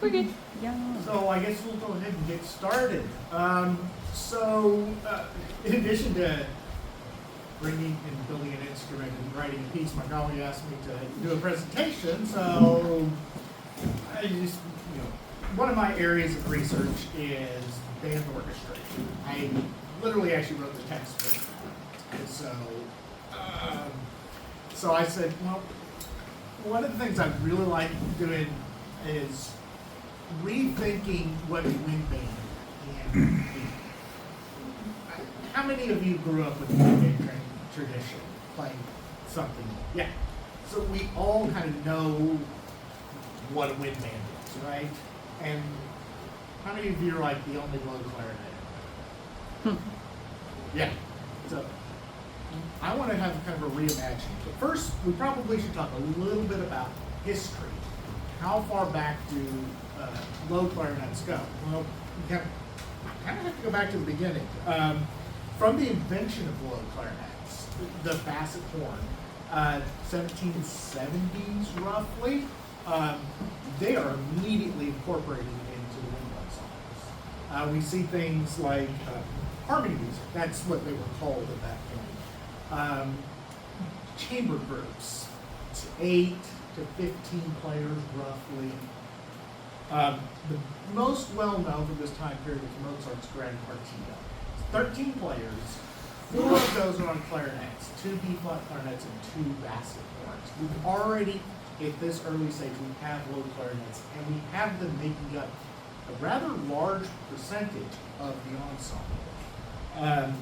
We're good. Yeah. So I guess we'll go ahead and get started. In addition to bringing and building an instrument and writing a piece, my colleague asked me to do a presentation. So I just, one of my areas of research is band orchestration. I literally actually wrote the text for it. And so I said, well, one of the things I really like doing is rethinking what a wind band can be. How many of you grew up with the wind band tradition, playing something? Yeah. So we all kind of know what a wind band is, right? And how many of you are like the only low clarinet? Yeah. So I want to have kind of a reimagining. But first, we probably should talk a little bit about history. How far back do low clarinets go? Well, you kind of have to go back to the beginning. From the invention of low clarinets, the basset horn, 1770s roughly, they are immediately incorporated into the wind ensembles. We see things like harmony music. That's what they were called at that point. Chamber groups, 8 to 15 players roughly. The most well-known from this time period is Mozart's Grand Partita. 13 players, 4 of those are on clarinets, 2 B-flat clarinets and 2 basset horns. We've already, at this early stage, we have low clarinets, and we have them making up a rather large percentage of the ensemble.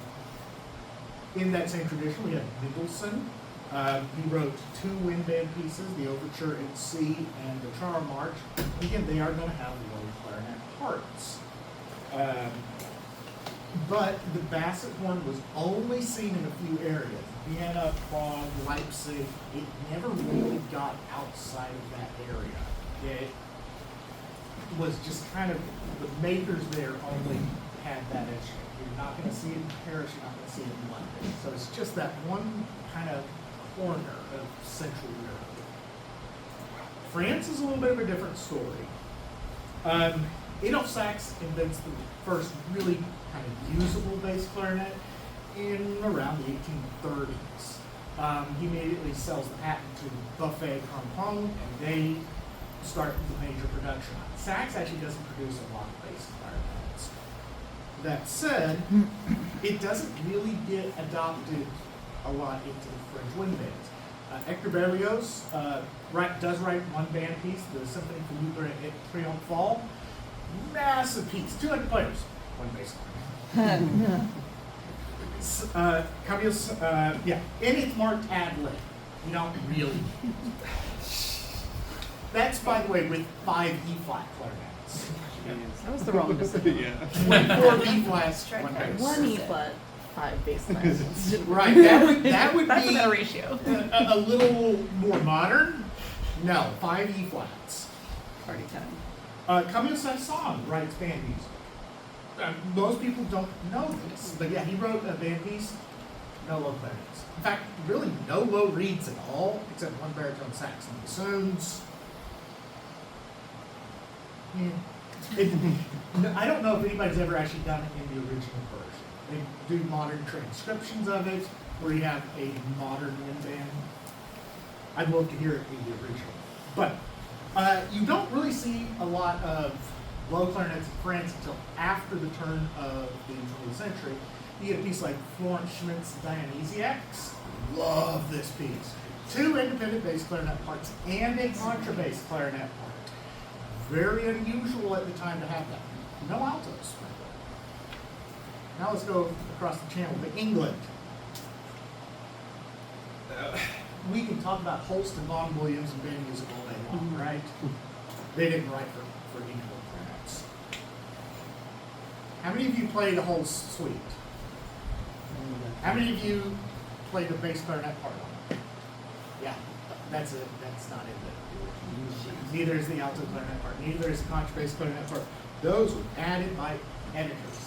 In that same tradition, we have Mendelssohn. He wrote 2 wind band pieces, the Overture in C and the Charm March. Again, they are going to have low clarinet parts. But the basset horn was only seen in a few areas. Vienna, Prague, Leipzig. It never really got outside of that area. It was just kind of, the makers there only had that instrument. You're not going to see it in Paris, you're not going to see it in London. So it's just that one kind of corner of Central Europe. France is a little bit of a different story. Adolf Sax invents the first really kind of usable bass clarinet in around the 1830s. He immediately sells the patent to Buffet Crampon, and they start the major production on it. Sax actually doesn't produce a lot of bass clarinets. That said, it doesn't really get adopted a lot into the French wind bands. Hector Berlioz does write one band piece, the Symphony for Luther at Triomphal. Massive piece, 200 players, one bass clarinet. And it's marked ad lib. You don't really. That's, by the way, with 5 E-flat clarinets. That was the wrong decision. 24 B-flats, 1 bass. 1 E-flat, 5 bass clarinets. Right, that would That's be a better ratio. a little more modern. No, 5 E-flats. Party time. Camille Saint-Saëns writes band music. Most people don't know this, but yeah, he wrote a band piece, no low clarinets. In fact, really no low reeds at all, except 1 baritone sax and bassoons. I don't know if anybody's ever actually done it in the original version. They do modern transcriptions of it, where you have a modern wind band. I'd love to hear it in the original. But you don't really see a lot of low clarinets in France until after the turn of the 20th century. You get a piece like Florence Schmidt's Dionysiacs. Love this piece. 2 independent bass clarinet parts and a contrabass clarinet part. Very unusual at the time to have that. No altos. Now let's go across the channel to England. We can talk about Holst and Vaughan Williams and band music all day long, right? They didn't write for England clarinets. How many of you played a Holst suite? How many of you played the bass clarinet part on it? Yeah, that's not in there. Neither is the alto clarinet part. Neither is the contrabass clarinet part. Those were added by editors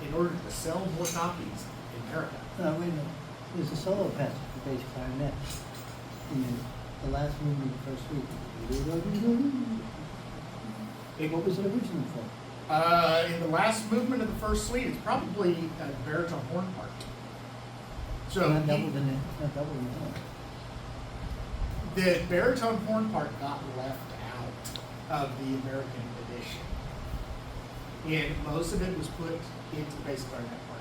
in order to sell more copies in America. Wait a minute. There's a solo passage for bass clarinet in the last movement of the first week. What was it originally for? In the last movement of the first suite, it's probably a baritone horn part. So Not he- doubled in it, it's not doubled in it. the baritone horn part got left out of the American edition. And most of it was put into the bass clarinet part.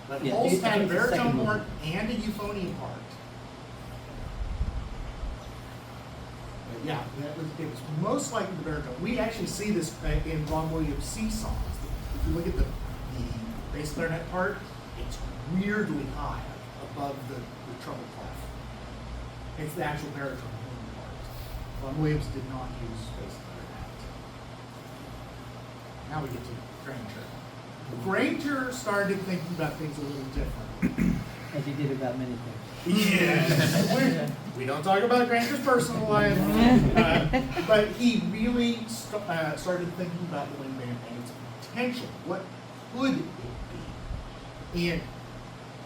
But Yeah, Holst I had a think the second baritone horn movement. and a euphonium part. But yeah, it was most likely the baritone. We actually see this in Ron Williams' C songs. If you look at the bass clarinet part, it's weirdly high above the treble clef. It's the actual baritone horn part. Ron Williams did not use bass clarinet. Now we get to Grainger. Grainger started thinking about things a little different. As he did about many things. Yes. We don't talk about Grainger's personal life, but he really started thinking about the wind band and its potential. What could it be? And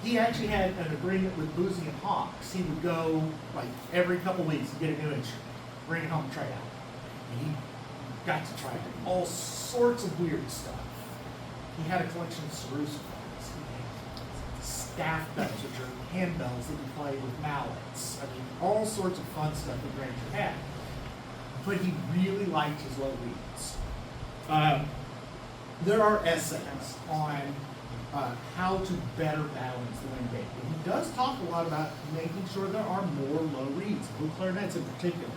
he actually had an agreement with Boozy and Hawks. He would go like every couple weeks and get a new instrument, bring it home, try it out. And he got to try all sorts of weird stuff. He had a collection of sarrusophons, staff bells, which are handbells that you play with mallets. I mean, all sorts of fun stuff that Grainger had. But he really liked his low reeds. There are essays on how to better balance the wind band. And he does talk a lot about making sure there are more low reeds, low clarinets in particular.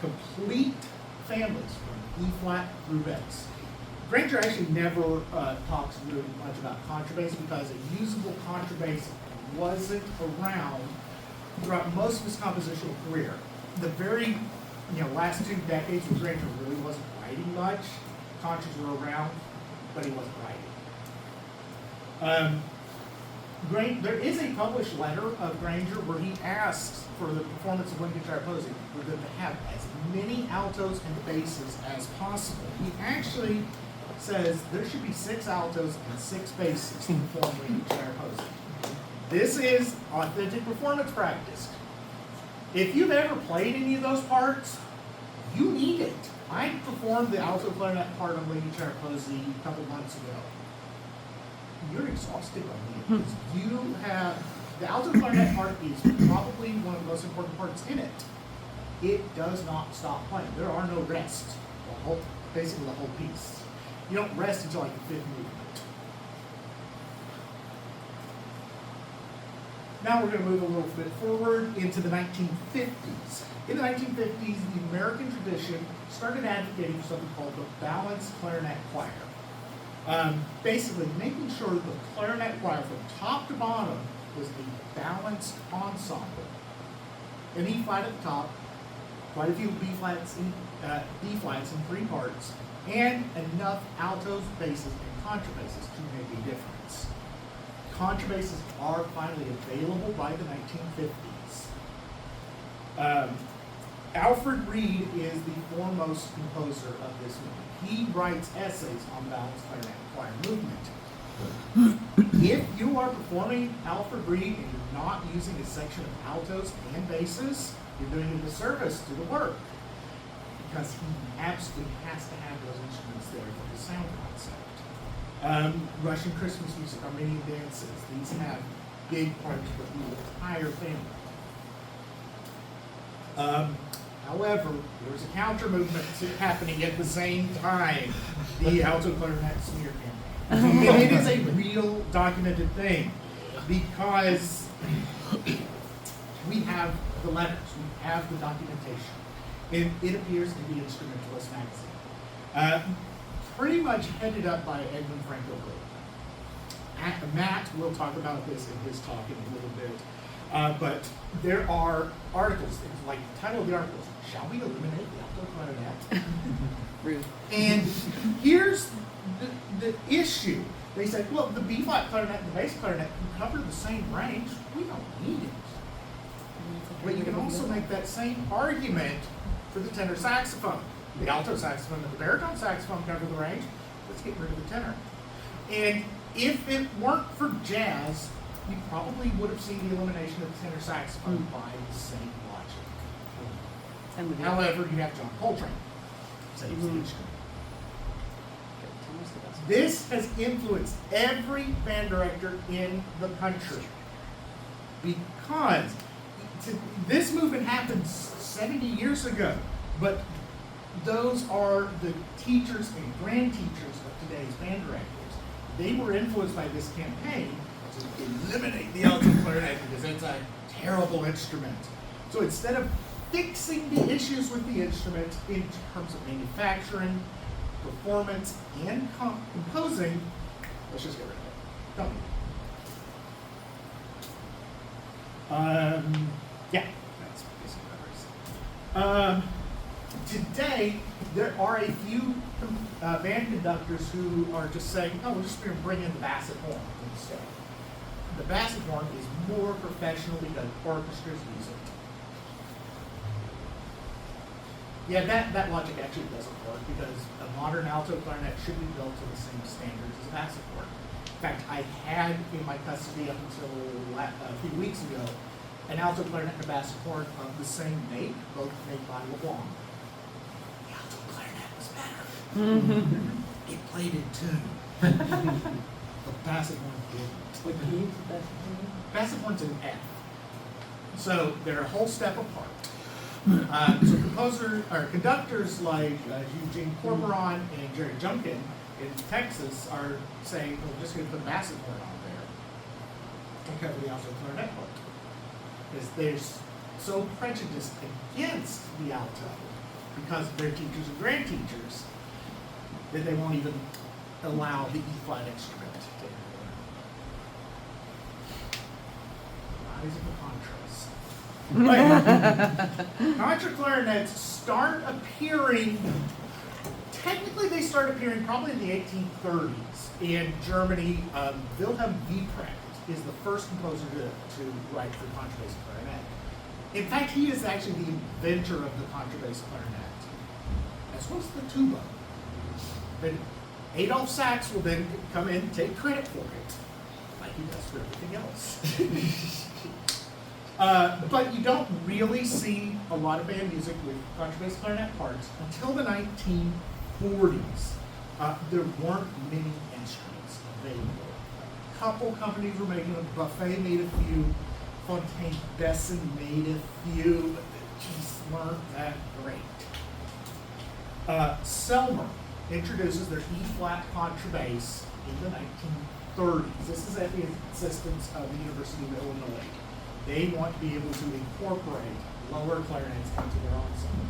Complete families from E flat through bass. Grainger actually never talks really much about contrabass because a usable contrabass wasn't around throughout most of his compositional career. The very last 2 decades when Grainger really wasn't writing much, contras were around, but he wasn't writing. There is a published letter of Grainger where he asks for the performance of wind guitar posing for them to have as many altos and basses as possible. He actually says there should be 6 altos and 6 basses to perform wind guitar posing. This is authentic performance practice. If you've ever played any of those parts, you need it. I performed the alto clarinet part on wind guitar posing a couple months ago. You're exhausted by me because you have the alto clarinet part is probably one of the most important parts in it. It does not stop playing. There are no rests. Basically the whole piece. You don't rest until like the 5th movement. Now we're going to move a little bit forward into the 1950s. In the 1950s, the American tradition started advocating for something called the balanced clarinet choir. Basically making sure the clarinet choir from top to bottom was a balanced ensemble. An E flat at the top, quite a few B flats in 3 parts, and enough altos, basses, and contrabasses to make a difference. Contrabasses are finally available by the 1950s. Alfred Reed is the foremost composer of this movement. He writes essays on the balanced clarinet choir movement. If you are performing Alfred Reed and you're not using a section of altos and basses, you're doing a disservice to the work. Because he absolutely has to have those instruments there for his sound concept. Russian Christmas music, Armenian dances, these have big parts for the entire family. However, there's a counter movement happening at the same time, the alto clarinet smear campaign. And it is a real documented thing because we have the letters, we have the documentation. And it appears in the Instrumentalist magazine. Pretty much headed up by Edmund Franco Lee. Matt will talk about this in his talk in a little bit. But there are articles, like the title of the article is, "Shall we eliminate the alto clarinet?" Rude. And here's the issue. They said, well, the B flat clarinet and the bass clarinet can cover the same range. We don't need it. But you can also make that same argument for the tenor saxophone. The alto saxophone and the baritone saxophone cover the range. Let's get rid of the tenor. And if it weren't for jazz, you probably would have seen the elimination of the tenor saxophone by the same logic. However, you have John Coltrane. saves the instrument. Tell us the best. This has influenced every band director in the country because this movement happened 70 years ago, but those are the teachers and grand teachers of today's band directors. They were influenced by this campaign to eliminate the alto clarinet because it's a terrible instrument. So instead of fixing the issues with the instrument in terms of manufacturing, performance, and composing, let's just get rid of it. Don't need it. Yeah, that's basically what I said. Today, there are a few band conductors who are just saying, oh, we're just going to bring in the basset horn instead. The basset horn is more professional because orchestras use it. Yeah, that logic actually doesn't work because a modern alto clarinet should be built to the same standards as a basset horn. In fact, I had in my custody up until a few weeks ago an alto clarinet and a basset horn of the same make, both made by LeBlanc. The alto clarinet was better. It played it too. The basset horn didn't. What key is the best one? Basset horn's an F. So they're a whole step apart. So conductors like Eugene Corporon and Jerry Junkin in Texas are saying, well, we're just going to put a basset horn on there and cover the alto clarinet part. Because they're so prejudiced against the alto because of their teachers and grand teachers that they won't even allow the E-flat instrument to enter. Rise of the contras. Contra clarinets start appearing, technically they start appearing probably in the 1830s. In Germany, Wilhelm Wieprecht is the first composer to write for contrabass clarinet. In fact, he is actually the inventor of the contrabass clarinet, as well as the tuba. But Adolf Sachs will then come in and take credit for it, like he does for everything else. But you don't really see a lot of band music with contrabass clarinet parts until the 1940s. There weren't many instruments available. A couple companies were making them. Buffet made a few. Fontaine-Besson made a few, but they just weren't that great. Selmer introduces their E-flat contrabass in the 1930s. This is at the insistence of the University of Illinois. They want to be able to incorporate lower clarinets into their ensemble.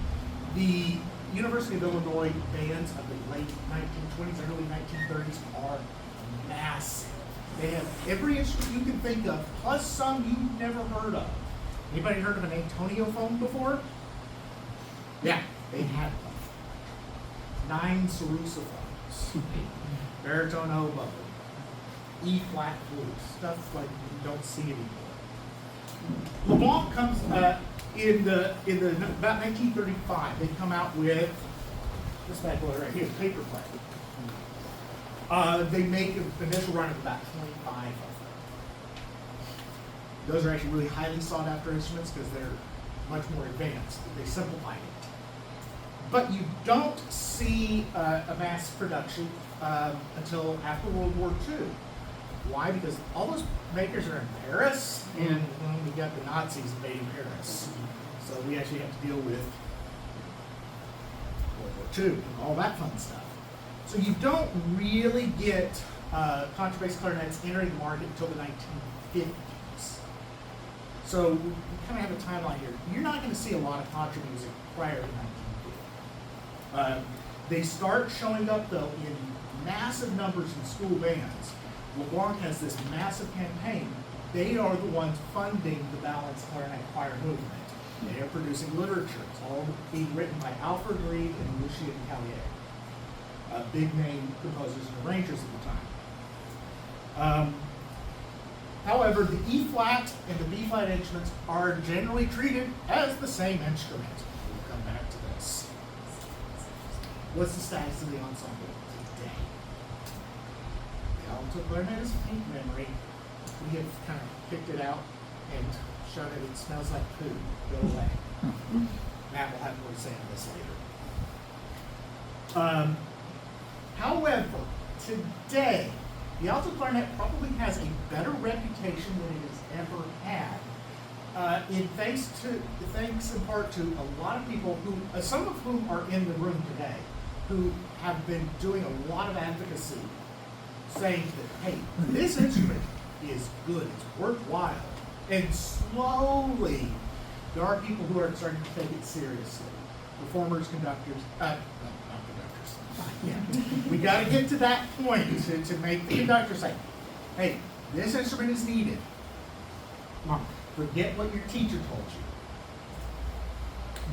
The University of Illinois bands of the late 1920s and early 1930s are massive. They have every instrument you can think of, plus some you've never heard of. Anybody heard of an Antoniophone before? Yeah, they had them. 9 sarusophones, baritone oboe, E-flat flute, stuff like you don't see anymore. LeBlanc comes in the about 1935. They come out with this bad boy right here, paper plate. They make an initial run of about 25 of them. Those are actually really highly sought after instruments because they're much more advanced. They simplified it. But you don't see a mass production until after World War II. Why? Because all those makers are in Paris, and we got the Nazis invading Paris. So we actually have to deal with World War II and all that fun stuff. So you don't really get contrabass clarinets entering the market until the 1950s. So we kind of have a timeline here. You're not going to see a lot of contra music prior to 1950. They start showing up, though, in massive numbers in school bands. LeBlanc has this massive campaign. They are the ones funding the balanced clarinet choir movement. They are producing literature. It's all being written by Alfred Reed and Lucien Callier, big name composers and arrangers at the time. However, the E-flat and the B-flat instruments are generally treated as the same instrument. We'll come back to this. What's the status of the ensemble today? The alto clarinet is faint memory. We have kind of picked it out and shown it smells like poo. Go away. Matt will have more to say on this later. However, today, the alto clarinet probably has a better reputation than it has ever had. Thanks in part to a lot of people who, some of whom are in the room today, who have been doing a lot of advocacy, saying that, hey, this instrument is good, it's worthwhile. And slowly, there are people who are starting to take it seriously. Performers, conductors, not conductors. Yeah. We got to get to that point to make the conductor say, hey, this instrument is needed. Come on, forget what your teacher told you.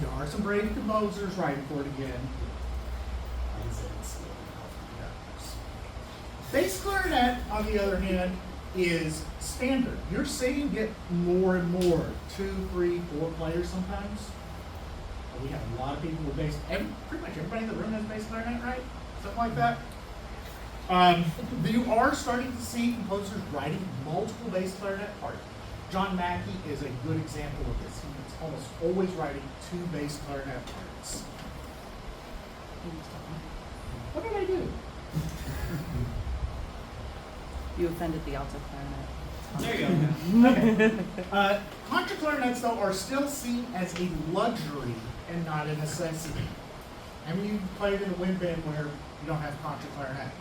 There are some brave composers writing for it again. Like I said, it's still conductors. Bass clarinet, on the other hand, is standard. You're seeing it more and more. 2, 3, 4 players sometimes. We have a lot of people with bass. Pretty much everybody in the room has bass clarinet, right? Something like that. You are starting to see composers writing multiple bass clarinet parts. John Mackey is a good example of this. He's almost always writing 2 bass clarinet parts. What did I do? You offended the alto clarinet. There you go. Okay. Contra clarinets, though, are still seen as a luxury and not a necessity. I mean, you played in a wind band where you don't have contra clarinet.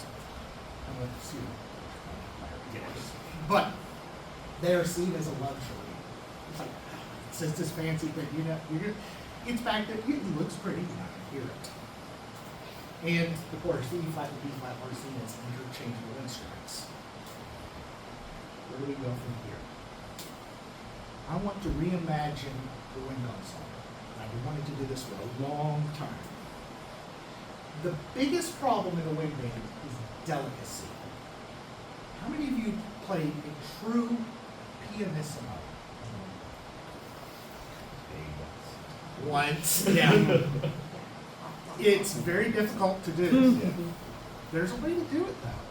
But they are seen as a luxury. It's like, it's just this fancy thing. It's back there. It looks pretty. You're not going to hear it. And, of course, the E flat and B flat are seen as interchangeable instruments. Where do we go from here? I want to reimagine the wind ensemble. I've been wanting to do this for a long time. The biggest problem in a wind band is delicacy. How many of you played a true pianissimo? Once, yeah. It's very difficult to do. There's a way to do it though.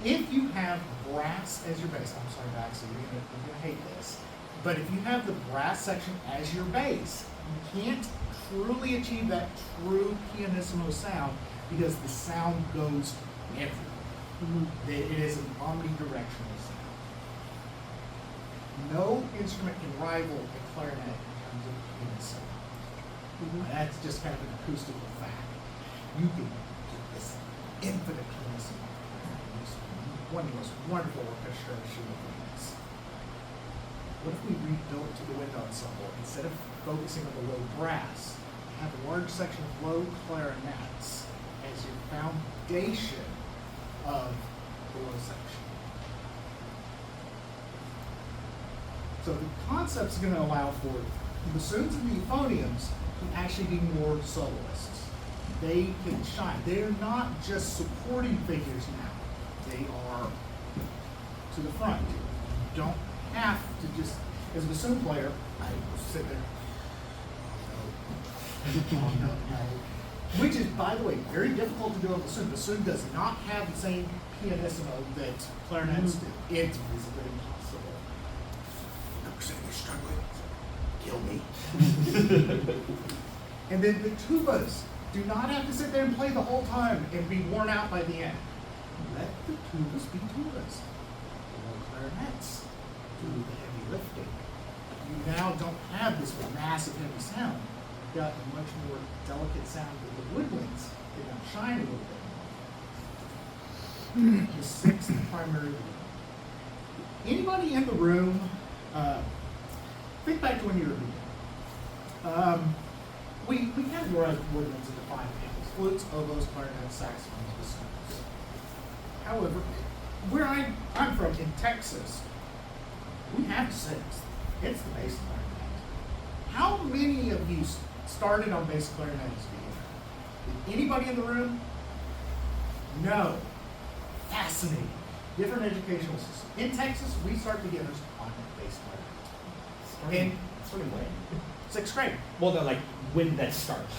If you have brass as your bass, I'm sorry, Baxter, you're gonna hate this, but if you have the brass section as your bass, you can't truly achieve that true pianissimo sound because the sound goes everywhere. It is an omnidirectional sound. No instrument can rival a clarinet in terms of pianissimo. That's just kind of an acoustical fact. You can get this infinite pianissimo. One of the most wonderful orchestration of things. What if we rebuilt it to the wind ensemble? Instead of focusing on the low brass, have a large section of low clarinets as your foundation of the low section. So the concept's going to allow for the bassoons and the euphoniums to actually be more soloists. They can shine. They're not just supporting figures now. They are to the front. You don't have to just, as a bassoon player, I will sit there. Oh, no. Which is, by the way, very difficult to do on bassoon. Bassoon does not have the same pianissimo that clarinets do. It's physically impossible. I'm saying you're struggling. Kill me. And then the tubas do not have to sit there and play the whole time and be worn out by the end. Let the tubas be tubas. The clarinets do the heavy lifting. You now don't have this massive heavy sound. You've got a much more delicate sound with the woodwinds. They now shine a little bit more. The sixth primary. Anybody in the room, think back to when you were a kid. We categorize woodwinds into 5 families: flutes, oboes, clarinets, saxophones, bassoons. However, where I'm from, in Texas, we have a 6th. It's the bass clarinet. How many of you started on bass clarinet as a beginner? Did anybody in the room? No. Fascinating. Different educational system. In Texas, we start beginners on bass clarinet. Starting when? 6th grade. Well, no, like when that starts.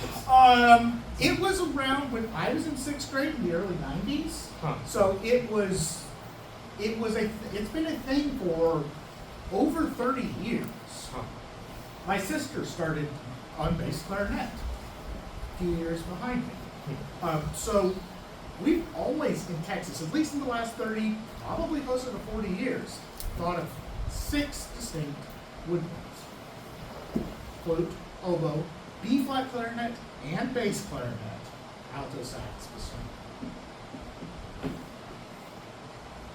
It was around when I was in 6th grade in the early 90s. Huh. So it's been a thing for over 30 years. My sister started on bass clarinet a few years behind me. So we've always in Texas, at least in the last 30, probably closer to 40 years, thought of 6 distinct woodwinds: flute, oboe, B-flat clarinet, and bass clarinet, alto sax, bassoon.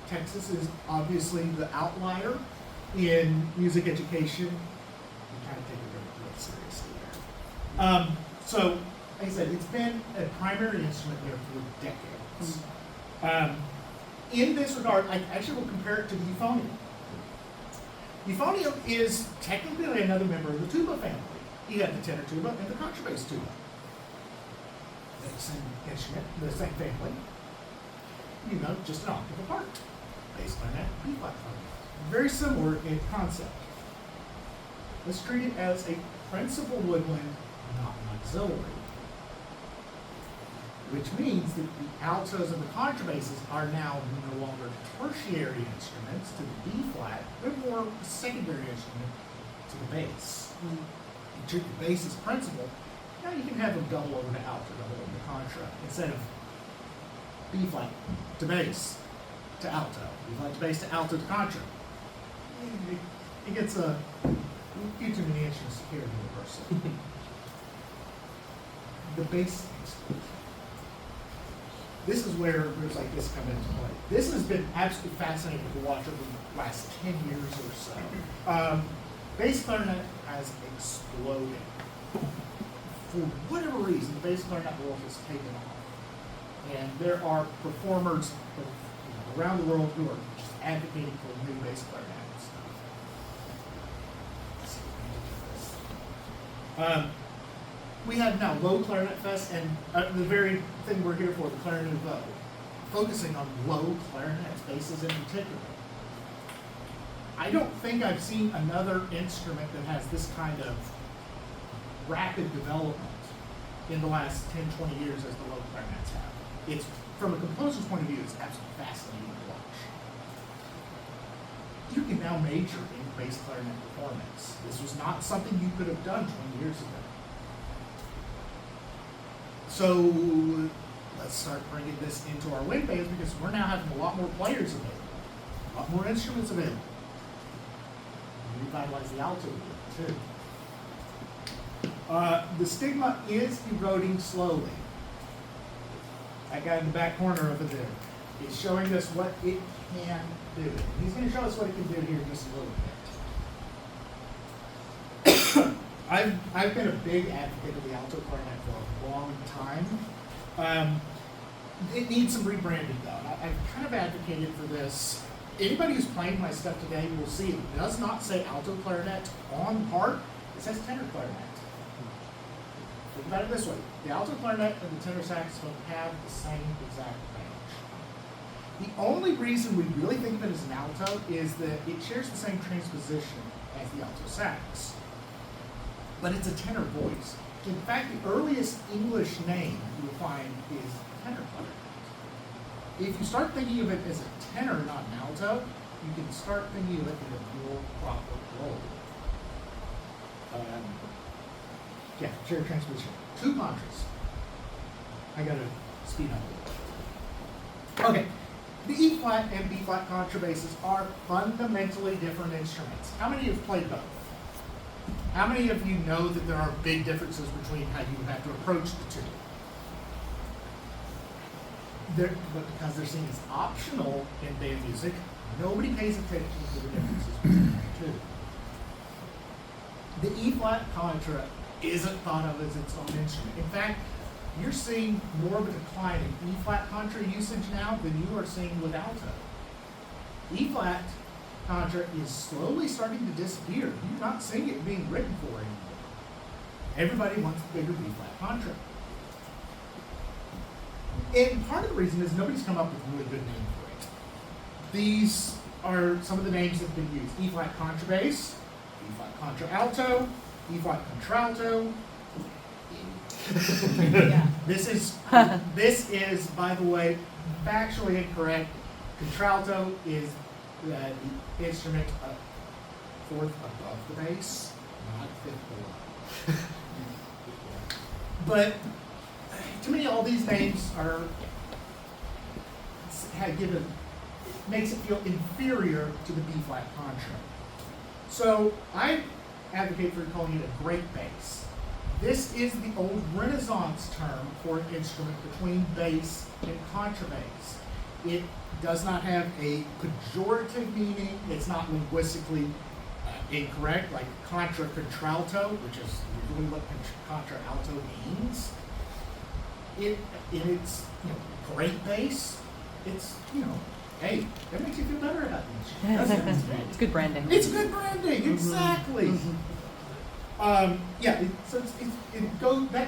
Texas is obviously the outlier in music education. We kind of take it very seriously there. So, like I said, it's been a primary instrument there for decades. In this regard, I actually will compare it to the euphonium. Euphonium is technically another member of the tuba family. You have the tenor tuba and the contrabass tuba. They're the same instrument, the same family. You know, just an octave apart. Bass clarinet, B-flat clarinet. Very similar in concept. Let's treat it as a principal woodwind, not an auxiliary. Which means that the altos and the contrabasses are now no longer tertiary instruments to the B-flat, they're more a secondary instrument to the bass. You treat the bass as principal, now you can have them double over to alto, double over to contra, instead of B-flat to bass to alto, B-flat to bass to alto to contra. It gets a few too many instruments to carry universally. The bass instrument. This is where groups like this come into play. This has been absolutely fascinating to watch over the last 10 years or so. Bass clarinet has exploded. For whatever reason, the bass clarinet world has taken off. And there are performers around the world who are just advocating for new bass clarinet stuff. We have now low clarinet fest, and the very thing we're here for, the Clarinuveau, focusing on low clarinets, basses in particular. I don't think I've seen another instrument that has this kind of rapid development in the last 10, 20 years as the low clarinets have. It's, from a composer's point of view, it's absolutely fascinating to watch. You can now major in bass clarinet performance. This was not something you could have done 20 years ago. So let's start bringing this into our wind bands because we're now having a lot more players available, a lot more instruments available. Revitalize the alto too. The stigma is eroding slowly. That guy in the back corner over there is showing us what it can do. He's going to show us what it can do here in just a little bit. I've been a big advocate of the alto clarinet for a long time. It needs some rebranding though. I've kind of advocated for this. Anybody who's playing my stuff today will see it does not say alto clarinet on the part, it says tenor clarinet. Think about it this way, the alto clarinet and the tenor saxophone have the same exact range. The only reason we really think of it as an alto is that it shares the same transposition as the alto sax. But it's a tenor voice. In fact, the earliest English name you'll find is tenor clarinet. If you start thinking of it as a tenor, not an alto, you can start thinking of it in a more proper role. Yeah, shared transposition. 2 contras. I gotta speed up a little. Okay, the E-flat and B-flat contrabasses are fundamentally different instruments. How many have played both? How many of you know that there are big differences between how you have to approach the two? But because they're seen as optional in band music, nobody pays attention to the differences between the two. The E-flat contra isn't thought of as its own instrument. In fact, you're seeing more of a decline in E-flat contra usage now than you are seeing with alto. E-flat contra is slowly starting to disappear. You're not seeing it being written for anymore. Everybody wants a bigger B-flat contra. And part of the reason is nobody's come up with a really good name for it. These are some of the names that have been used. E-flat contrabass, E-flat contralto, E-flat contralto. Yeah. This is, by the way, factually incorrect. Contralto is the instrument fourth above the bass, not fifth But to me, all these names are makes it feel inferior to the B flat contra. So I advocate for calling it a great bass. This is the old Renaissance term for an instrument between bass and contrabass. It does not have a pejorative meaning. It's not linguistically incorrect, like contra contralto, which is really what contralto means. It's great bass. It's hey, that makes you feel better about these, doesn't it? It's good branding. It's good branding, exactly. That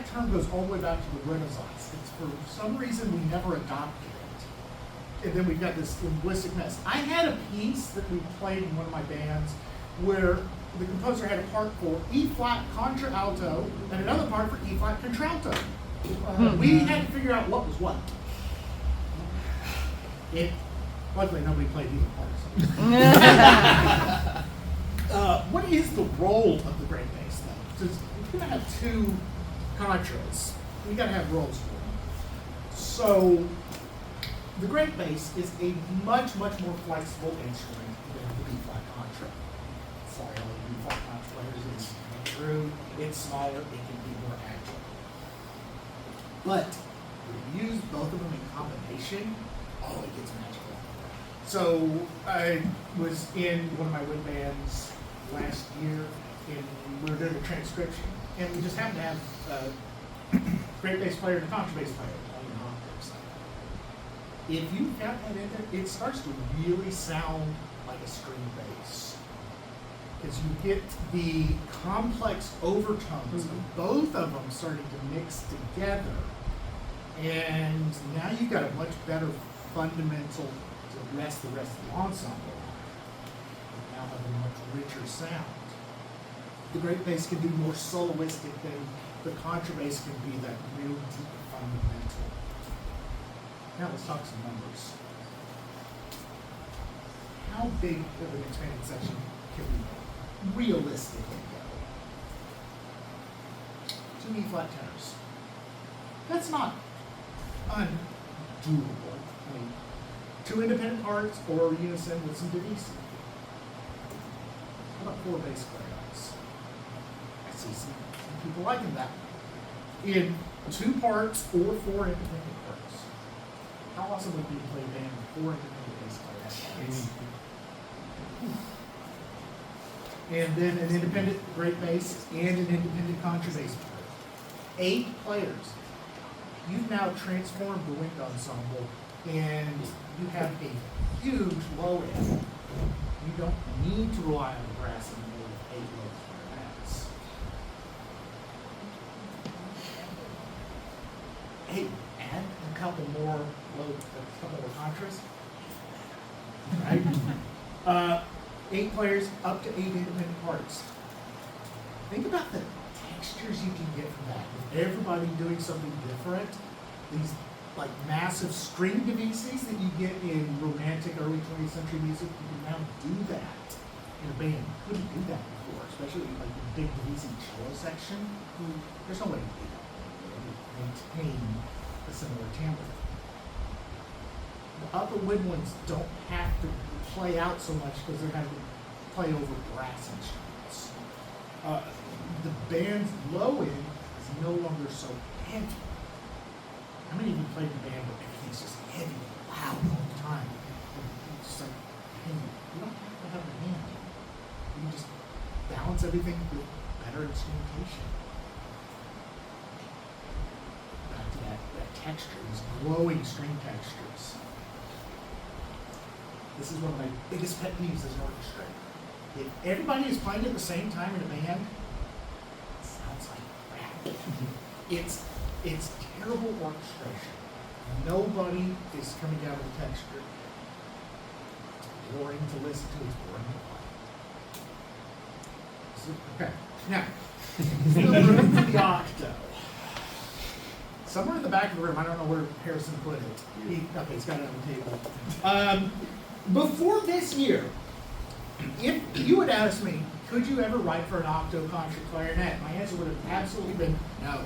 term goes all the way back to the Renaissance. It's for some reason we never adopted it. And then we've got this linguistic mess. I had a piece that we played in one of my bands where the composer had a part for E flat contra alto and another part for E flat contralto. We had to figure out what was what. Luckily nobody played either parts. What is the role of the great bass though? Because if you're gonna have two contras, you gotta have roles for them. So the great bass is a much more flexible instrument than the B flat contra. Sorry, all the B flat contra players, it's not true. It's smaller, it can be more agile. But when you use both of them in combination, it gets magical. So I was in one of my wind bands last year, and we were doing a transcription, and we just happened to have a great bass player and a contrabass player playing octaves. If you got that in there, it starts to really sound like a string bass, because you get the complex overtones of both of them starting to mix together, and now you've got a much better fundamental to the rest of the ensemble. You now have a much richer sound. The great bass can do more soloistic than the contrabass can be that real deep fundamental. Now let's talk some numbers. How big of an expanded section can we realistically go? 2 E flat tenors. That's not undoable. I mean, 2 independent parts or unison with some Advocacy. How about 4 bass clarinets? I see some people liking that. In 2 parts or 4 independent parts. How awesome would it be to play a band with 4 independent bass clarinets? And then an independent great bass and an independent contrabass player. 8 players. You've now transformed the wind ensemble, and you have a huge low end. You don't need to rely on the brass anymore with 8 low clarinets. Hey, add a couple more contras, right? 8 players, up to 8 independent parts. Think about the textures you can get from that. With everybody doing something different, these like massive string Advocacies that you get in romantic early 20th century music, you can now do that in a band. You couldn't do that before, especially like the big Advocacy cello section. There's no way to do that. Maintain a similar timbre. The upper wind ones don't have to play out so much because they're having to play over brass instruments. The band's low end is no longer so heavy. How many of you played in a band where everything's just heavy and loud all the time? It's just like, hey, you don't have to have a hand. You can just balance everything with better instrumentation. Back to that texture, these glowing string textures. This is one of my biggest pet peeves as an orchestrator. If everybody is playing at the same time in a band, it sounds like crap. It's terrible orchestration. Nobody is coming down with the texture. It's boring to listen to, it's boring to play. Okay, now, the room for the octo. Somewhere in the back of the room, I don't know where Harrison put it. It's got it on the table. Before this year, if you had asked me, could you ever write for an octo contra clarinet? My answer would have absolutely been no.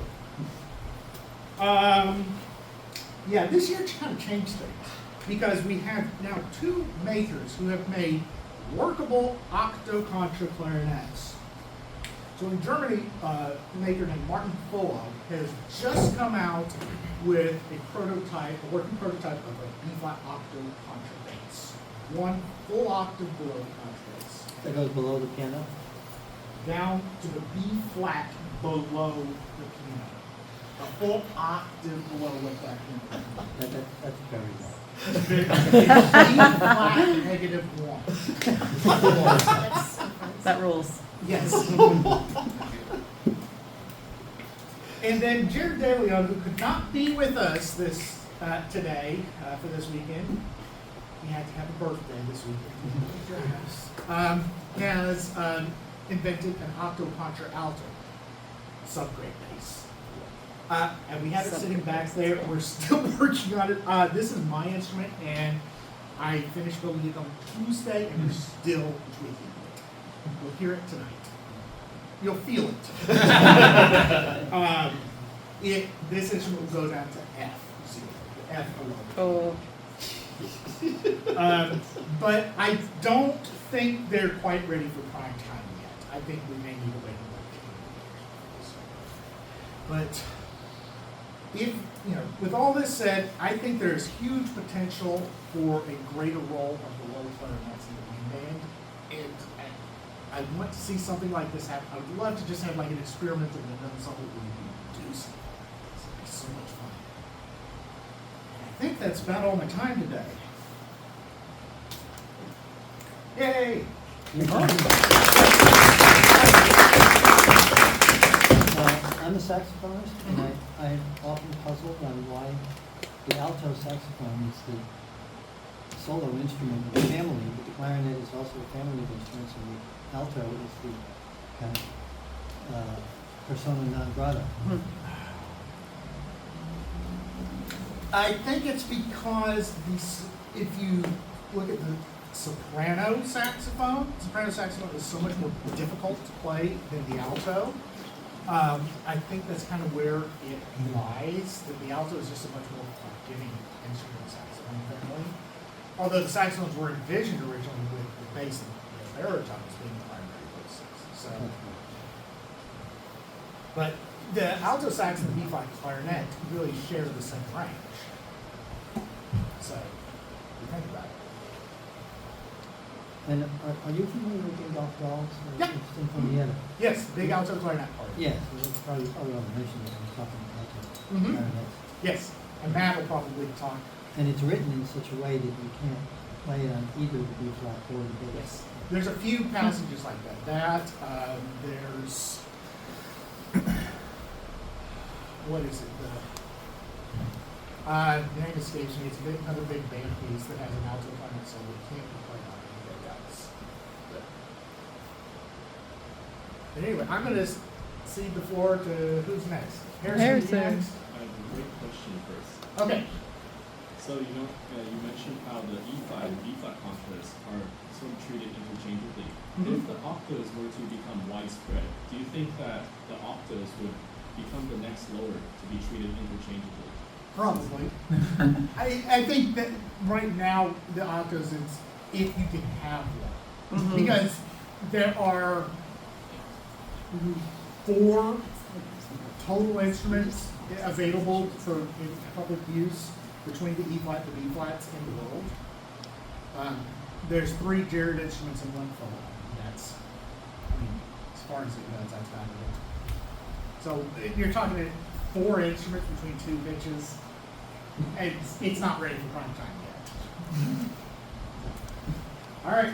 Yeah, this year kind of changed things because we have now two makers who have made workable octo contra clarinets. So in Germany, a maker named Martin Fullo has just come out with a working prototype of a B-flat octo contra bass. One full octave below the contra bass. That goes below the piano? Down to the B-flat below the piano. A full octave below what that piano. That's very low. B-flat negative 1. That rules. Yes. And then Jared DeLeon, who could not be with us today for this weekend, he had to have a birthday this weekend, has invented an octo contra alto subgrade bass. And we have it sitting back there. We're still working on it. This is my instrument, and I finished building it on Tuesday, and we're still tweaking it. We'll hear it tonight. You'll feel it. This instrument will go down to F. F alone. Oh. But I don't think they're quite ready for prime time yet. I think we may need to wait another 2 years. But if, with all this said, I think there's huge potential for a greater role of the low clarinets in the wind band. And I want to see something like this happen. I would love to just have like an experiment in an ensemble where we do something. It'd be so much fun. I think that's about all my time today. Yay! I'm a saxophonist, and I'm often puzzled on why the alto saxophone is the solo instrument of the family, but the clarinet is also a family of instruments, and the alto is the kind of persona non grata. I think it's because if you look at the soprano saxophone is so much more difficult to play than the alto. I think that's kind of where it lies, that the alto is just a much more forgiving instrument saxophone family. Although the saxophones were envisioned originally with the bass and the baritones being the primary voices. So, but the alto sax and the B-flat clarinet really share the same range. So, if you think about it. And are you familiar with Big Off Dolls? Yeah. Sinfonietta? Yes, big alto clarinet part. Yes, we'll probably ought to mention it when we're talking about alto Mhm. clarinets. Yes, and Matt will probably talk. And it's written in such a way that you can't play it on either the B flat or the bass. Yes, there's a few passages like that. There's what is it? The name escapes me. It's another big band piece that has an alto clarinet solo. It can't be played on anything else. But anyway, I'm going to cede the floor to who's next. Harrison. You next? I have a great question first. Okay. So, you mentioned how the E5 and B-flat contras are sort of treated interchangeably. Mhm. If the octaves were to become widespread, do you think that the octaves would become the next lower to be treated interchangeably? Probably. I think that right now the octaves is if you can have one. Mhm. Because there are 4 total instruments available for public use between the E-flat and the B-flats in the world. There's 3 Jared instruments and 1 Fullo. That's, as far as it goes, that's about it. So you're talking at 4 instruments between 2 pitches. It's not ready for prime time yet. All right.